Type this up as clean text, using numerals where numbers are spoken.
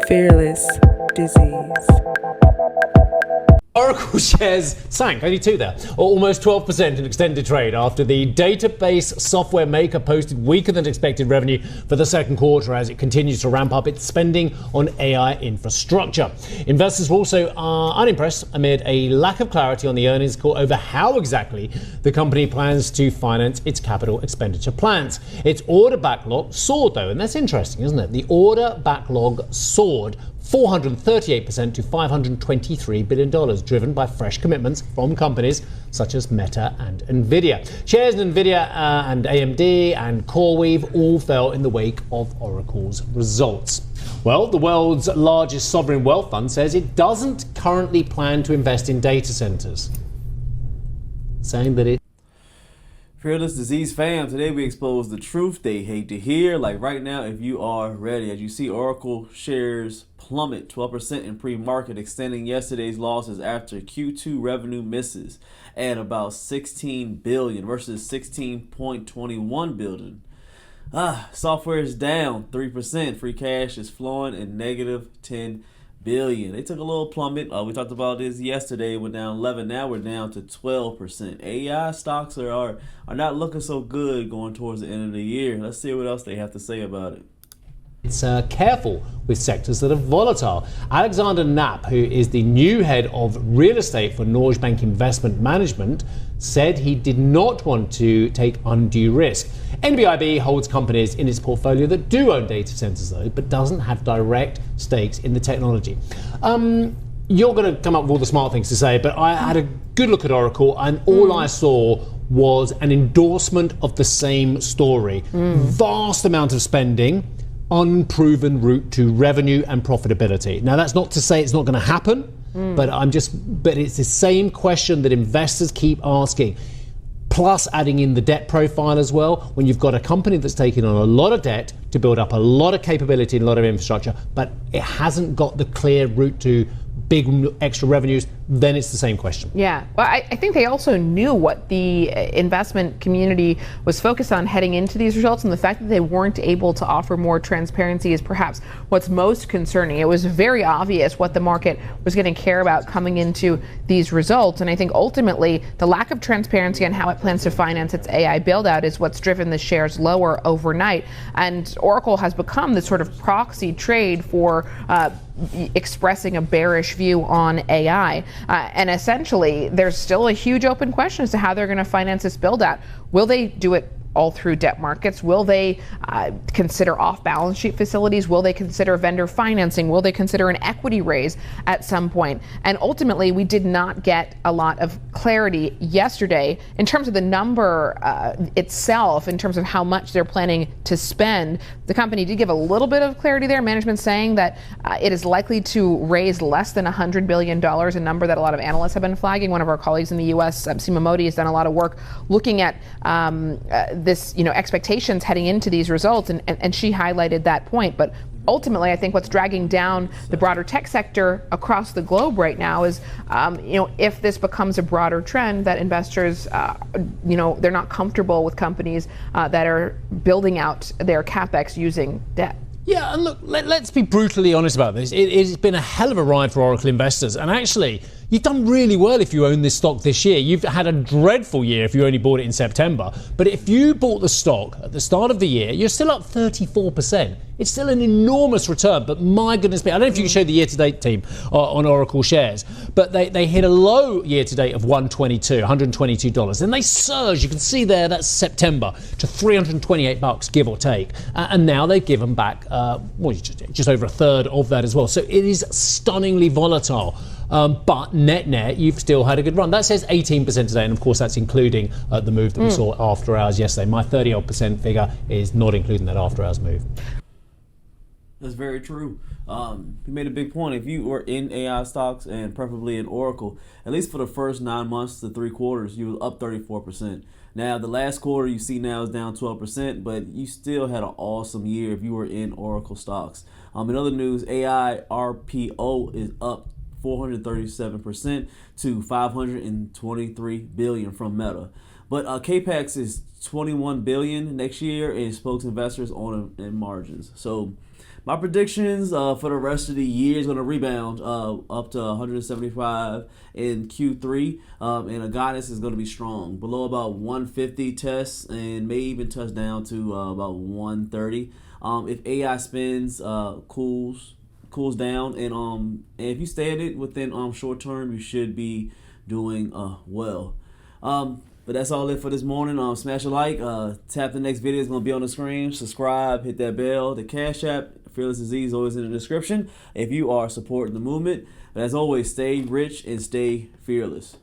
Fearless Disease. Oracle shares sank, only 2 there, or almost 12% in extended trade after the database software maker posted weaker than expected revenue for the second quarter as it continues to ramp up its spending on AI infrastructure. Investors were also unimpressed amid a lack of clarity on the earnings call over how exactly the company plans to finance its capital expenditure plans. Its order backlog soared though, and that's interesting, isn't it? The order backlog soared 438% to $523 billion, driven by fresh commitments from companies such as Meta and Nvidia. Shares in Nvidia and AMD and CoreWeave all fell in the wake of Oracle's results. Well, the world's largest sovereign wealth fund says it doesn't currently plan to invest in data centers, saying that it Fearless Disease fam, today we expose the truth they hate to hear. Like right now, if you are ready, as you see Oracle shares plummet 12% in pre-market, extending yesterday's losses after Q2 revenue misses at about $16 billion versus $16.21 billion. Software is down 3%. Free cash is flowing in negative $10 billion. They took a little plummet. We talked about this yesterday. Went down 11. Now we're down to 12%. AI stocks are not looking so good going towards the end of the year. Let's see what else they have to say about it. It's careful with sectors that are volatile. Alexander Knapp, who is the new head of real estate for Norge Bank Investment Management, said he did not want to take undue risk. NBIB holds companies in its portfolio that do own data centers, though, but doesn't have direct stakes in the technology. You're going to come up with all the smart things to say, but I had a good look at Oracle, and all I saw was an endorsement of the same story. Vast amount of spending, unproven route to revenue and profitability. Now, that's not to say it's not going to happen, but it's the same question that investors keep asking. Plus adding in the debt profile as well. When you've got a company that's taken on a lot of debt to build up a lot of capability and a lot of infrastructure, but it hasn't got the clear route to big extra revenues, then it's the same question. Yeah, well, I think they also knew what the investment community was focused on heading into these results, and the fact that they weren't able to offer more transparency is perhaps what's most concerning. It was very obvious what the market was going to care about coming into these results, and I think ultimately the lack of transparency on how it plans to finance its AI build-out is what's driven the shares lower overnight, and Oracle has become this sort of proxy trade for expressing a bearish view on AI. And essentially, there's still a huge open question as to how they're going to finance this build out. Will they do it all through debt markets? Will they consider off-balance sheet facilities? Will they consider vendor financing? Will they consider an equity raise at some point? And ultimately, we did not get a lot of clarity yesterday in terms of the number itself, in terms of how much they're planning to spend. The company did give a little bit of clarity there. Management saying that it is likely to raise less than $100 billion, a number that a lot of analysts have been flagging. One of our colleagues in the U.S., Seema Modi, has done a lot of work looking at this, expectations heading into these results, and she highlighted that point. But ultimately, I think what's dragging down the broader tech sector across the globe right now is, if this becomes a broader trend, that investors, they're not comfortable with companies that are building out their capex using debt. Yeah, and look, let's be brutally honest about this. It's been a hell of a ride for Oracle investors, and actually, you've done really well if you own this stock this year. You've had a dreadful year if you only bought it in September. But if you bought the stock at the start of the year, you're still up 34%. It's still an enormous return, but my goodness me, I don't know if you can show the year-to-date team on Oracle shares, but they hit a low year-to-date of $122. Then they surged, you can see there, that's September, to $328, give or take. And now they've given back just over a third of that as well. So it is stunningly volatile. But net, you've still had a good run. That says 18% today, and of course that's including the move that we saw after hours yesterday. My 30-odd% figure is not including that after hours move. That's very true. You made a big point. If you were in AI stocks, and preferably in Oracle, at least for the first 9 months to 3 quarters, you were up 34%. Now, the last quarter you see now is down 12%, but you still had an awesome year if you were in Oracle stocks. In other news, AI RPO is up 437% to $523 billion from Meta. But capex is $21 billion next year, and spokes investors on in margins. So My predictions for the rest of the year is going to rebound up to 175 in Q3, and a guidance is going to be strong below about 150 tests, and may even touch down to about 130. If AI spends cools down, and if you stay at it within short term, you should be doing well. But that's all it for this morning. Smash a like, tap the next video, it's gonna be on the screen. Subscribe, hit that bell. The Cash App, Fearless Disease, always in the description if you are supporting the movement. But as always, stay rich and stay fearless.